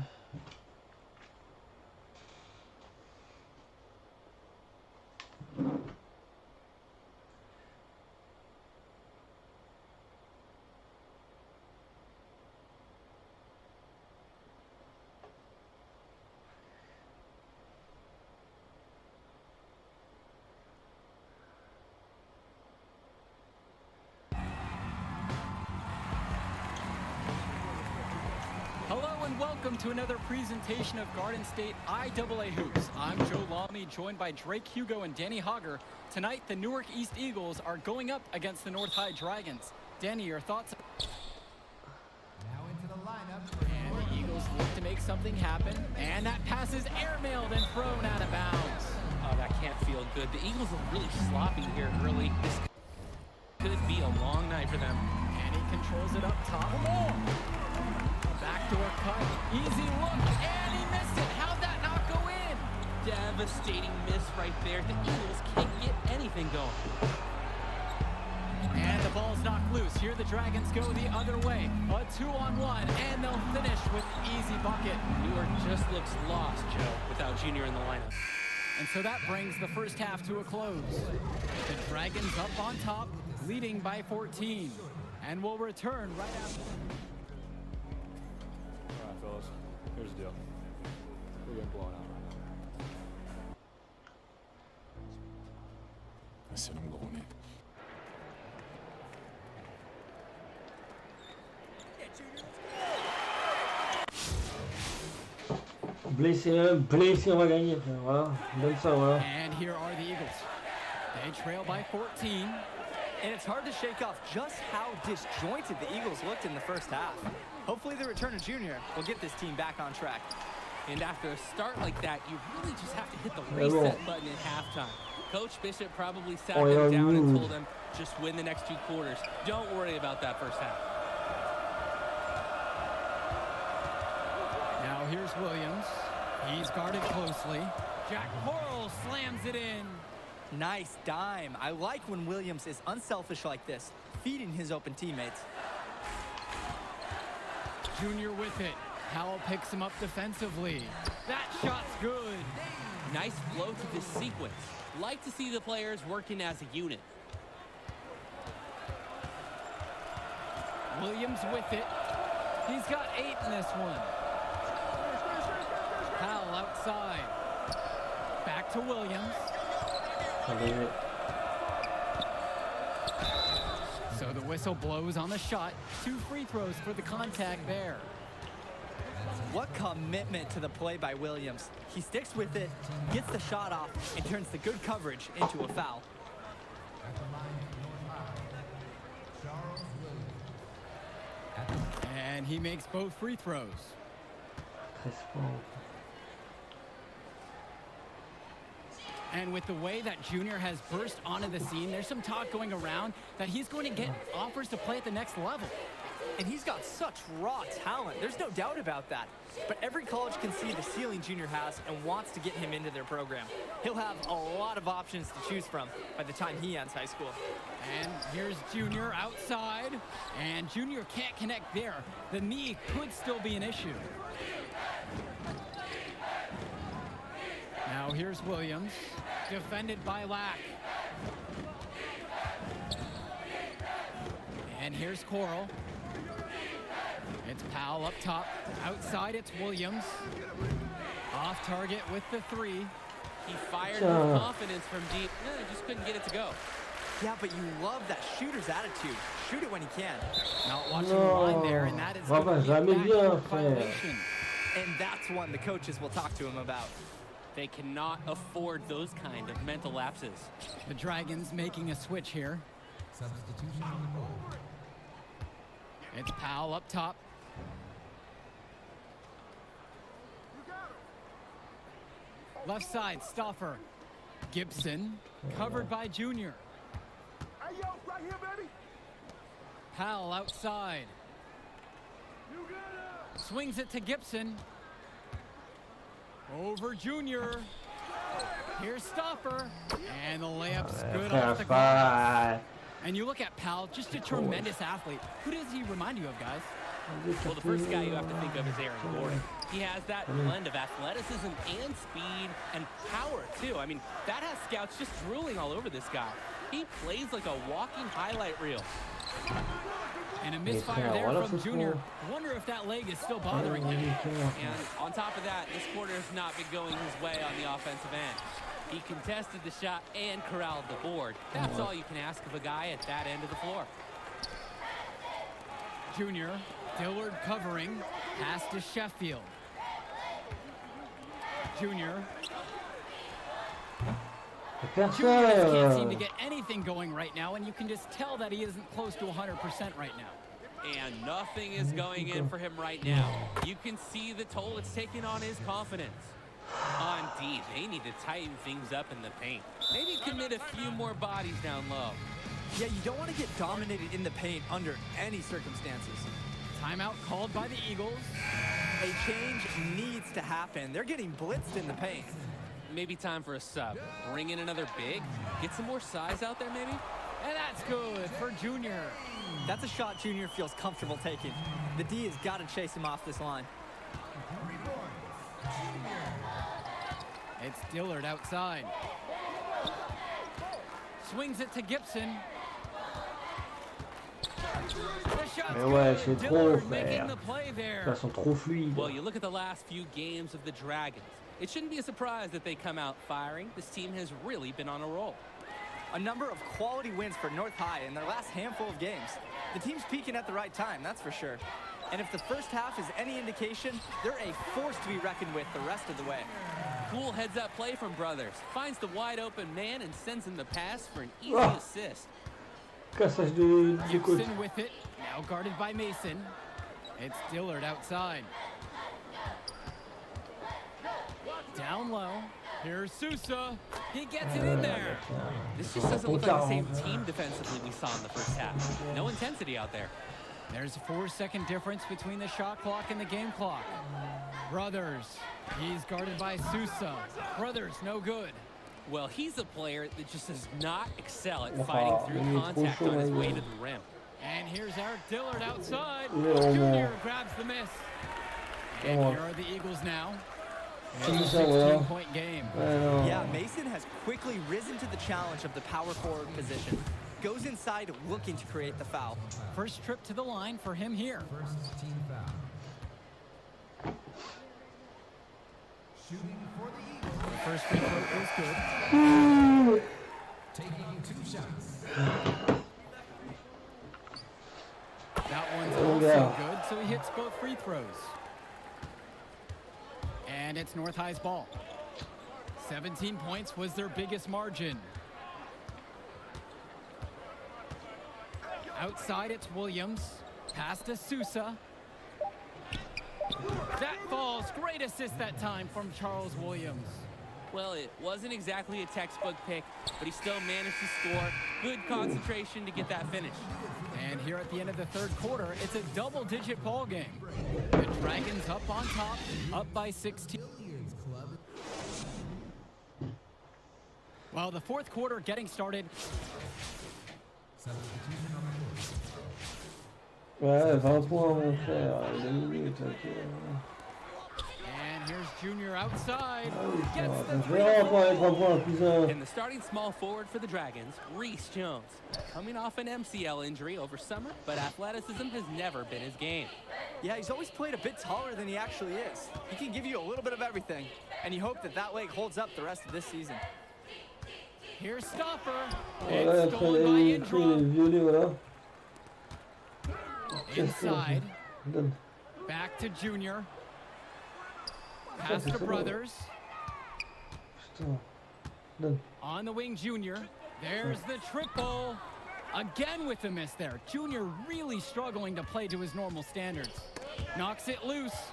Hello and welcome to another presentation of Garden State IAA Hoops. I'm Joe Lamy, joined by Drake Hugo and Danny Hogger. Tonight, the Newark East Eagles are going up against the North High Dragons. Danny, your thoughts? Now into the lineup. And the Eagles look to make something happen. And that pass is airmailed and thrown out of bounds. Oh, that can't feel good. The Eagles look really sloppy here early. This could be a long night for them. And he controls it up top. Backdoor cut, easy look, and he missed it. How'd that not go in? Devastating miss right there. The Eagles can't get anything going. And the ball's knocked loose. Here the Dragons go the other way. A 2-on-1, and they'll finish with easy bucket. Newark just looks lost, Joe, without Junior in the lineup. And so that brings the first half to a close. The Dragons up on top, leading by 14. And we'll return right after. All right, fellas, here's the deal. We're getting blown out right now. I said I'm going in. blessé, on va gagner, frère. Voilà, donne ça, voilà. And here are the Eagles. They trail by 14. And it's hard to shake off just how disjointed the Eagles looked in the first half. Hopefully the return of Junior will get this team back on track. And after a start like that, you really just have to hit the reset button at halftime. Coach Bishop probably sat them down and told them, just win the next 2 quarters. Don't worry about that first half. Now here's Williams. He's guarded closely. Jack Coral slams it in. Nice dime. I like when Williams is unselfish like this, feeding his open teammates. Junior with it. Powell picks him up defensively. That shot's good. Nice flow to this sequence. Like to see the players working as a unit. Williams with it. He's got 8 in this one. Powell outside. Back to Williams. So the whistle blows on the shot. 2 free throws for the contact there. What commitment to the play by Williams. He sticks with it, gets the shot off, and turns the good coverage into a foul. And he makes both free throws. And with the way that Junior has burst onto the scene, there's some talk going around that he's going to get offers to play at the next level. And he's got such raw talent. There's no doubt about that. But every college can see the ceiling Junior has and wants to get him into their program. He'll have a lot of options to choose from by the time he ends high school. And here's Junior outside. And Junior can't connect there. The knee could still be an issue. Now here's Williams, defended by Lack. And here's Coral. It's Powell up top. Outside, it's Williams. Off target with the 3. He fired with confidence from deep. Just couldn't get it to go. Yeah, but you love that shooter's attitude. Shoot it when he can. Not watching the line there, and that is going to be a violation. And that's one the coaches will talk to him about. They cannot afford those kind of mental lapses. The Dragons making a switch here. Substitution on the board. It's Powell up top. Left side, Stauffer. Gibson, covered by Junior. Hey, yo, right here, baby. Powell outside. Swings it to Gibson. Over Junior. Here's Stauffer. And the layup's good off the glass. And you look at Powell, just a tremendous athlete. Who does he remind you of, guys? Well, the first guy you have to think of is Aaron Gordon. He has that blend of athleticism and speed and power, too. I mean, that has scouts just drooling all over this guy. He plays like a walking highlight reel. And a misfire there from Junior. Wonder if that leg is still bothering him. And on top of that, this quarter has not been going his way on the offensive end. He contested the shot and corralled the board. That's all you can ask of a guy at that end of the floor. Junior, Dillard covering, pass to Sheffield. Junior. Junior just can't seem to get anything going right now, and you can just tell that he isn't close to 100% right now. And nothing is going in for him right now. You can see the toll it's taking on his confidence. On D, they need to tighten things up in the paint. Maybe commit a few more bodies down low. Yeah, you don't want to get dominated in the paint under any circumstances. Timeout called by the Eagles. A change needs to happen. They're getting blitzed in the paint. Maybe time for a sub. Bring in another big. Get some more size out there, maybe. And that's good for Junior. That's a shot Junior feels comfortable taking. The D has got to chase him off this line. It's Dillard outside. Swings it to Gibson. Mais ouais, c'est trop, frère. Ils sont trop fluides. Well, you look at the last few games of the Dragons. It shouldn't be a surprise that they come out firing. This team has really been on a roll. A number of quality wins for North High in their last handful of games. The team's peaking at the right time, that's for sure. And if the first half is any indication, they're a force to be reckoned with the rest of the way. Cool heads-up play from Brothers. Finds the wide-open man and sends him the pass for an easy assist. Caçage de côte. Gibson with it, now guarded by Mason. It's Dillard outside. Down low. Here's Sousa. He gets it in there. This just doesn't look like the same team defensively we saw in the first half. No intensity out there. There's a 4-second difference between the shot clock and the game clock. Brothers. He's guarded by Sousa. Brothers, no good. Well, he's a player that just does not excel at fighting through contact on his way to the rim. And here's Eric Dillard outside. Junior grabs the miss. And here are the Eagles now. It's a 16-point game. Yeah, Mason has quickly risen to the challenge of the power forward position. Goes inside looking to create the foul. First trip to the line for him here. First team foul. Shooting for the Eagles. The first free throw is good. Taking 2 shots. That one's also good, so he hits both free throws. And it's North High's ball. 17 points was their biggest margin. Outside, it's Williams. Pass to Sousa. That falls. Great assist that time from Charles Williams. Well, it wasn't exactly a textbook pick, but he still managed to score. Good concentration to get that finish. And here at the end of the third quarter, it's a double-digit ball game. The Dragons up on top, up by 16. Well, the fourth quarter getting started. Substitution on the court. Ouais, 20 points, mon frère. 2 minutes, ok. And here's Junior outside. Ah, Gets the je vais pour les 3 points, plus And the starting small forward for the Dragons, Reese Jones. Coming off an MCL injury over summer, but athleticism has never been his game. Yeah, he's always played a bit taller than he actually is. He can give you a little bit of everything, and you hope that that leg holds up the rest of this season. Here's Stopper. Voilà, It's stolen by les Indra. violets, voilà. Inside. Donne. Back to Junior. Pass to Brothers. Putain. Donne. On the wing, Junior. There's the triple. Again with the miss there. Junior really struggling to play to his normal standards. Knocks it loose.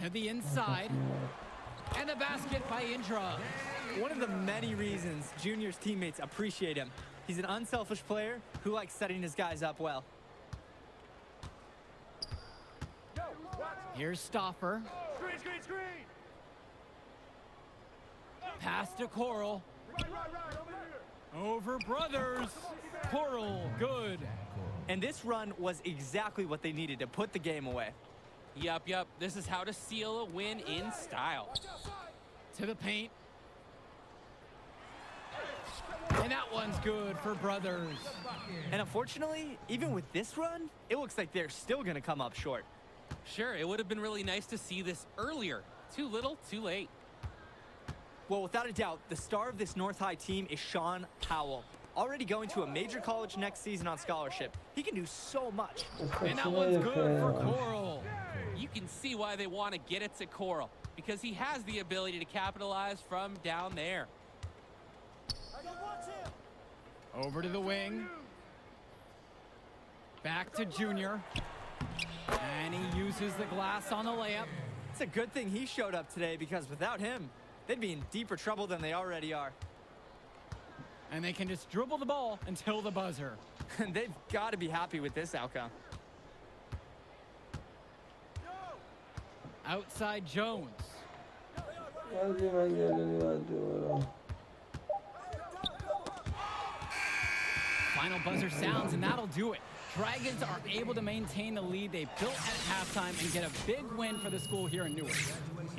To the inside. And the basket by Indra. One of the many reasons Junior's teammates appreciate him. He's an unselfish player who likes setting his guys up well. Here's Stoffer. Screen, screen, screen! Pass to Coral. Right, over here! Over Brothers. Coral, good. And this run was exactly what they needed to put the game away. Yup. This is how to seal a win in style. To the paint. And that one's good for Brothers. And unfortunately, even with this run, it looks like they're still going to come up short. Sure, it would have been really nice to see this earlier. Too little, too late. Well, without a doubt, the star of this North High team is Sean Powell. Already going to a major college next season on scholarship. He can do so much. And that one's good for Coral. You can see why they want to get it to Coral, because he has the ability to capitalize from down there. Over to the wing. Back to Junior. And he uses the glass on the layup. It's a good thing he showed up today, because without him, they'd be in deeper trouble than they already are. And they can just dribble the ball until the buzzer. And they've got to be happy with this outcome. Outside Jones. Vas-y, ma gueule, on y va, voilà. Final buzzer sounds, and that'll do it. Dragons are able to maintain the lead they built at halftime and get a big win for the school here in Newark.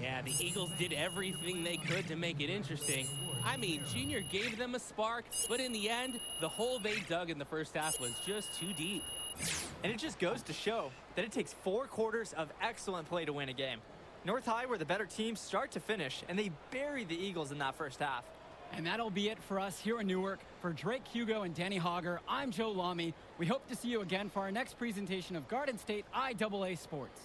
Yeah, the Eagles did everything they could to make it interesting. I mean, Junior gave them a spark, but in the end, the hole they dug in the first half was just too deep. And it just goes to show that it takes 4 quarters of excellent play to win a game. North High were the better team start to finish, and they buried the Eagles in that first half. And that'll be it for us here in Newark. For Drake Hugo and Danny Hogger, I'm Joe Lamy. We hope to see you again for our next presentation of Garden State IAA Sports.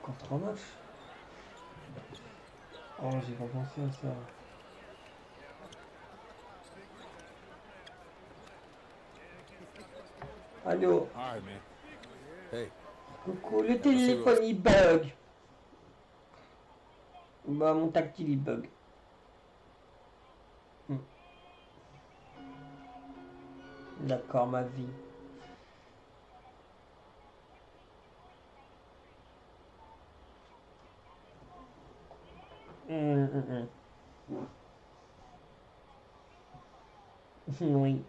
Encore 3 matchs. Oh, j'ai pas pensé à ça. Allô. All right, man. Hey. Coucou, le téléphone il bug. Bah mon tactile il bug. D'accord, ma vie. Oui.